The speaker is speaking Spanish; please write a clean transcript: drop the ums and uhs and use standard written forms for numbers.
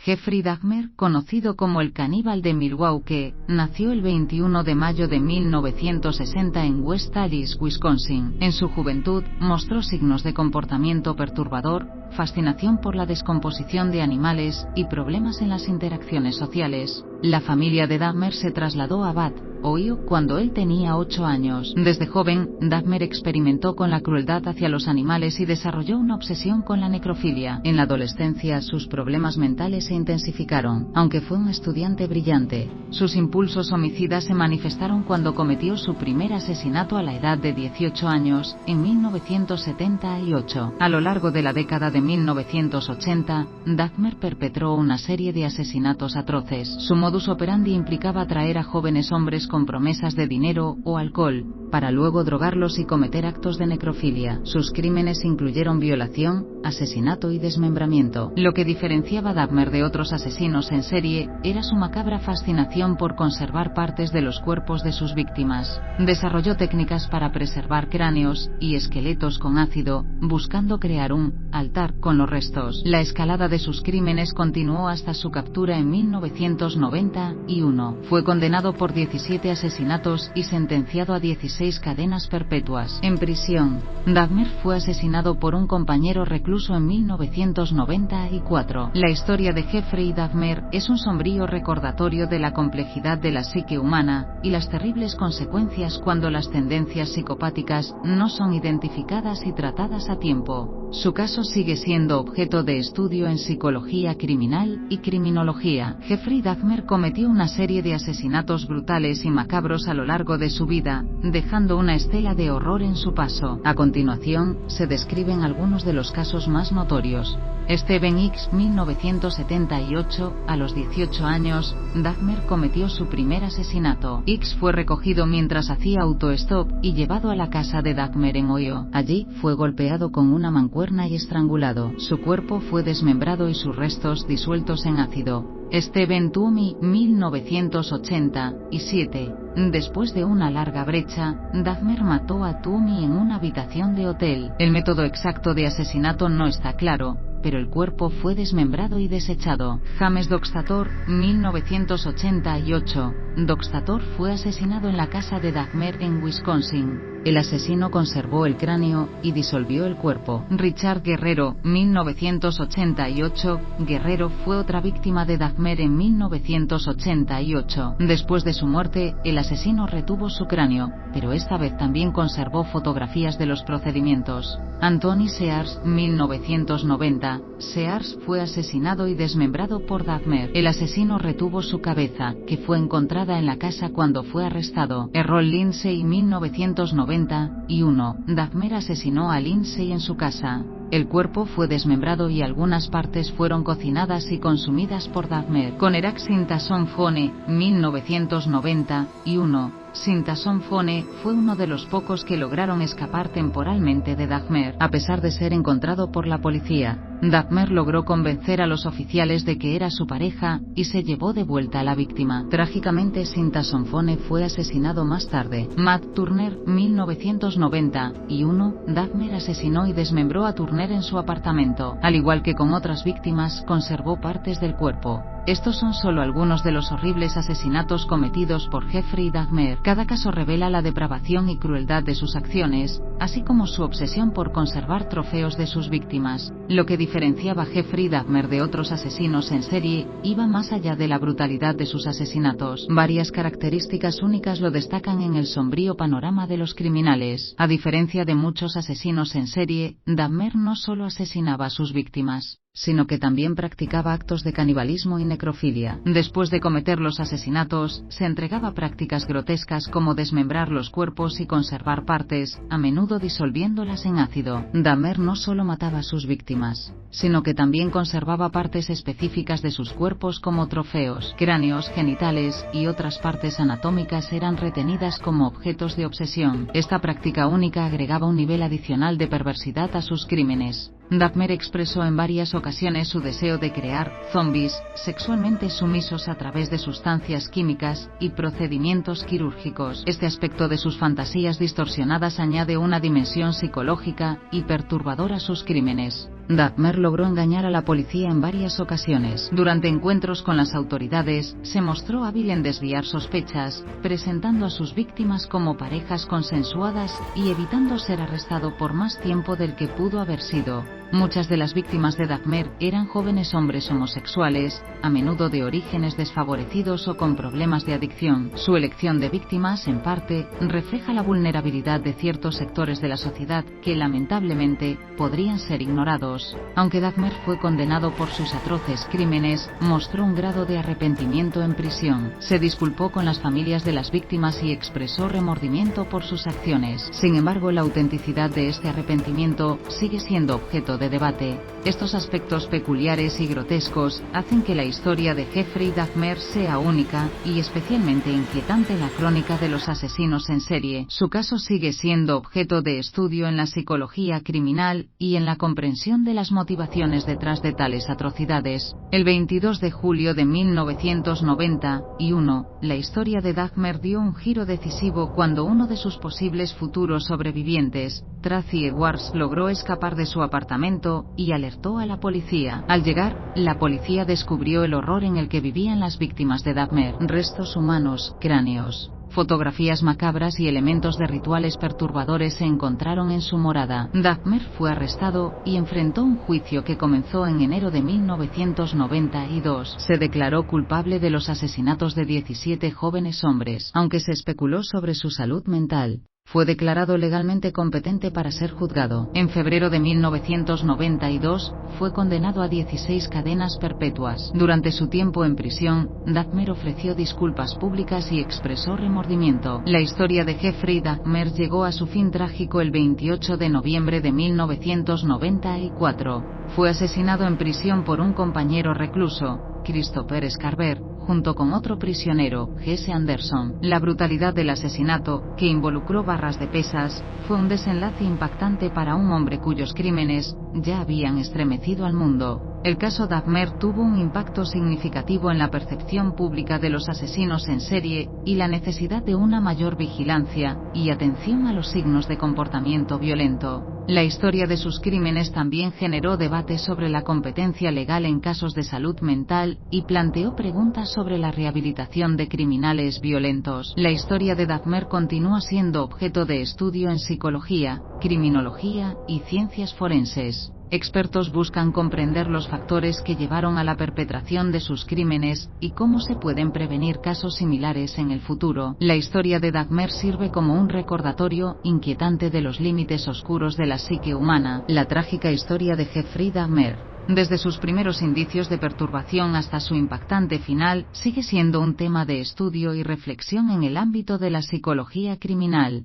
Jeffrey Dahmer, conocido como el caníbal de Milwaukee, nació el 21 de mayo de 1960 en West Allis, Wisconsin. En su juventud, mostró signos de comportamiento perturbador, fascinación por la descomposición de animales y problemas en las interacciones sociales. La familia de Dahmer se trasladó a Bath, Ohio, cuando él tenía 8 años. Desde joven, Dahmer experimentó con la crueldad hacia los animales y desarrolló una obsesión con la necrofilia. En la adolescencia, sus problemas mentales se intensificaron. Aunque fue un estudiante brillante, sus impulsos homicidas se manifestaron cuando cometió su primer asesinato a la edad de 18 años, en 1978. A lo largo de la década de 1980, Dahmer perpetró una serie de asesinatos atroces. Su modus operandi implicaba atraer a jóvenes hombres con promesas de dinero o alcohol, para luego drogarlos y cometer actos de necrofilia. Sus crímenes incluyeron violación, asesinato y desmembramiento. Lo que diferenciaba a Dahmer de otros asesinos en serie era su macabra fascinación por conservar partes de los cuerpos de sus víctimas. Desarrolló técnicas para preservar cráneos y esqueletos con ácido, buscando crear un altar con los restos. La escalada de sus crímenes continuó hasta su captura en 1991. Fue condenado por 17 asesinatos y sentenciado a 16 cadenas perpetuas. En prisión, Dahmer fue asesinado por un compañero recluso en 1994. La historia de Jeffrey Dahmer es un sombrío recordatorio de la complejidad de la psique humana y las terribles consecuencias cuando las tendencias psicopáticas no son identificadas y tratadas a tiempo. Su caso sigue siendo objeto de estudio en psicología criminal y criminología. Jeffrey Dahmer cometió una serie de asesinatos brutales y macabros a lo largo de su vida, dejando una estela de horror en su paso. A continuación, se describen algunos de los casos más notorios. Stephen X, 1978, a los 18 años, Dahmer cometió su primer asesinato. X fue recogido mientras hacía autostop y llevado a la casa de Dahmer en Ohio. Allí, fue golpeado con una mancuerna y estrangulado. Su cuerpo fue desmembrado y sus restos disueltos en ácido. Stephen Toomey, 1987. Después de una larga brecha, Dahmer mató a Toomey en una habitación de hotel. El método exacto de asesinato no está claro, pero el cuerpo fue desmembrado y desechado. James Doxtator, 1988. Doxtator fue asesinado en la casa de Dahmer en Wisconsin. El asesino conservó el cráneo y disolvió el cuerpo. Richard Guerrero, 1988. Guerrero fue otra víctima de Dahmer en 1988. Después de su muerte, el asesino retuvo su cráneo, pero esta vez también conservó fotografías de los procedimientos. Anthony Sears, 1990. Sears fue asesinado y desmembrado por Dahmer. El asesino retuvo su cabeza, que fue encontrada en la casa cuando fue arrestado. Errol Lindsay, 1991. Dahmer asesinó a Lindsay en su casa. El cuerpo fue desmembrado y algunas partes fueron cocinadas y consumidas por Dahmer. Conerac Sintason Fone, 1991. Sintason Fone fue uno de los pocos que lograron escapar temporalmente de Dahmer. A pesar de ser encontrado por la policía, Dahmer logró convencer a los oficiales de que era su pareja y se llevó de vuelta a la víctima. Trágicamente, Sintason Fone fue asesinado más tarde. Matt Turner, 1991. Dahmer asesinó y desmembró a Turner en su apartamento. Al igual que con otras víctimas, conservó partes del cuerpo. Estos son solo algunos de los horribles asesinatos cometidos por Jeffrey Dahmer. Cada caso revela la depravación y crueldad de sus acciones, así como su obsesión por conservar trofeos de sus víctimas. Lo que diferenciaba a Jeffrey Dahmer de otros asesinos en serie iba más allá de la brutalidad de sus asesinatos. Varias características únicas lo destacan en el sombrío panorama de los criminales. A diferencia de muchos asesinos en serie, Dahmer no solo asesinaba a sus víctimas, sino que también practicaba actos de canibalismo y necrofilia. Después de cometer los asesinatos, se entregaba a prácticas grotescas como desmembrar los cuerpos y conservar partes, a menudo disolviéndolas en ácido. Dahmer no solo mataba a sus víctimas, sino que también conservaba partes específicas de sus cuerpos como trofeos. Cráneos, genitales y otras partes anatómicas eran retenidas como objetos de obsesión. Esta práctica única agregaba un nivel adicional de perversidad a sus crímenes. Dahmer expresó en varias ocasiones su deseo de crear zombies sexualmente sumisos a través de sustancias químicas y procedimientos quirúrgicos. Este aspecto de sus fantasías distorsionadas añade una dimensión psicológica y perturbadora a sus crímenes. Dahmer logró engañar a la policía en varias ocasiones. Durante encuentros con las autoridades, se mostró hábil en desviar sospechas, presentando a sus víctimas como parejas consensuadas y evitando ser arrestado por más tiempo del que pudo haber sido. Muchas de las víctimas de Dahmer eran jóvenes hombres homosexuales, a menudo de orígenes desfavorecidos o con problemas de adicción. Su elección de víctimas, en parte, refleja la vulnerabilidad de ciertos sectores de la sociedad que, lamentablemente, podrían ser ignorados. Aunque Dahmer fue condenado por sus atroces crímenes, mostró un grado de arrepentimiento en prisión. Se disculpó con las familias de las víctimas y expresó remordimiento por sus acciones. Sin embargo, la autenticidad de este arrepentimiento sigue siendo objeto de debate. Estos aspectos peculiares y grotescos hacen que la historia de Jeffrey Dahmer sea única y especialmente inquietante en la crónica de los asesinos en serie. Su caso sigue siendo objeto de estudio en la psicología criminal y en la comprensión de las motivaciones detrás de tales atrocidades. El 22 de julio de 1991, la historia de Dahmer dio un giro decisivo cuando uno de sus posibles futuros sobrevivientes, Tracy Edwards, logró escapar de su apartamento y alertó a la policía. Al llegar, la policía descubrió el horror en el que vivían las víctimas de Dahmer: restos humanos, cráneos, fotografías macabras y elementos de rituales perturbadores se encontraron en su morada. Dahmer fue arrestado y enfrentó un juicio que comenzó en enero de 1992. Se declaró culpable de los asesinatos de 17 jóvenes hombres. Aunque se especuló sobre su salud mental, fue declarado legalmente competente para ser juzgado. En febrero de 1992, fue condenado a 16 cadenas perpetuas. Durante su tiempo en prisión, Dahmer ofreció disculpas públicas y expresó remordimiento. La historia de Jeffrey Dahmer llegó a su fin trágico el 28 de noviembre de 1994. Fue asesinado en prisión por un compañero recluso, Christopher Scarver, junto con otro prisionero, Jesse Anderson. La brutalidad del asesinato, que involucró barras de pesas, fue un desenlace impactante para un hombre cuyos crímenes ya habían estremecido al mundo. El caso Dahmer tuvo un impacto significativo en la percepción pública de los asesinos en serie y la necesidad de una mayor vigilancia y atención a los signos de comportamiento violento. La historia de sus crímenes también generó debate sobre la competencia legal en casos de salud mental y planteó preguntas sobre la rehabilitación de criminales violentos. La historia de Dahmer continúa siendo objeto de estudio en psicología, criminología y ciencias forenses. Expertos buscan comprender los factores que llevaron a la perpetración de sus crímenes y cómo se pueden prevenir casos similares en el futuro. La historia de Dahmer sirve como un recordatorio inquietante de los límites oscuros de la psique humana. La trágica historia de Jeffrey Dahmer, desde sus primeros indicios de perturbación hasta su impactante final, sigue siendo un tema de estudio y reflexión en el ámbito de la psicología criminal.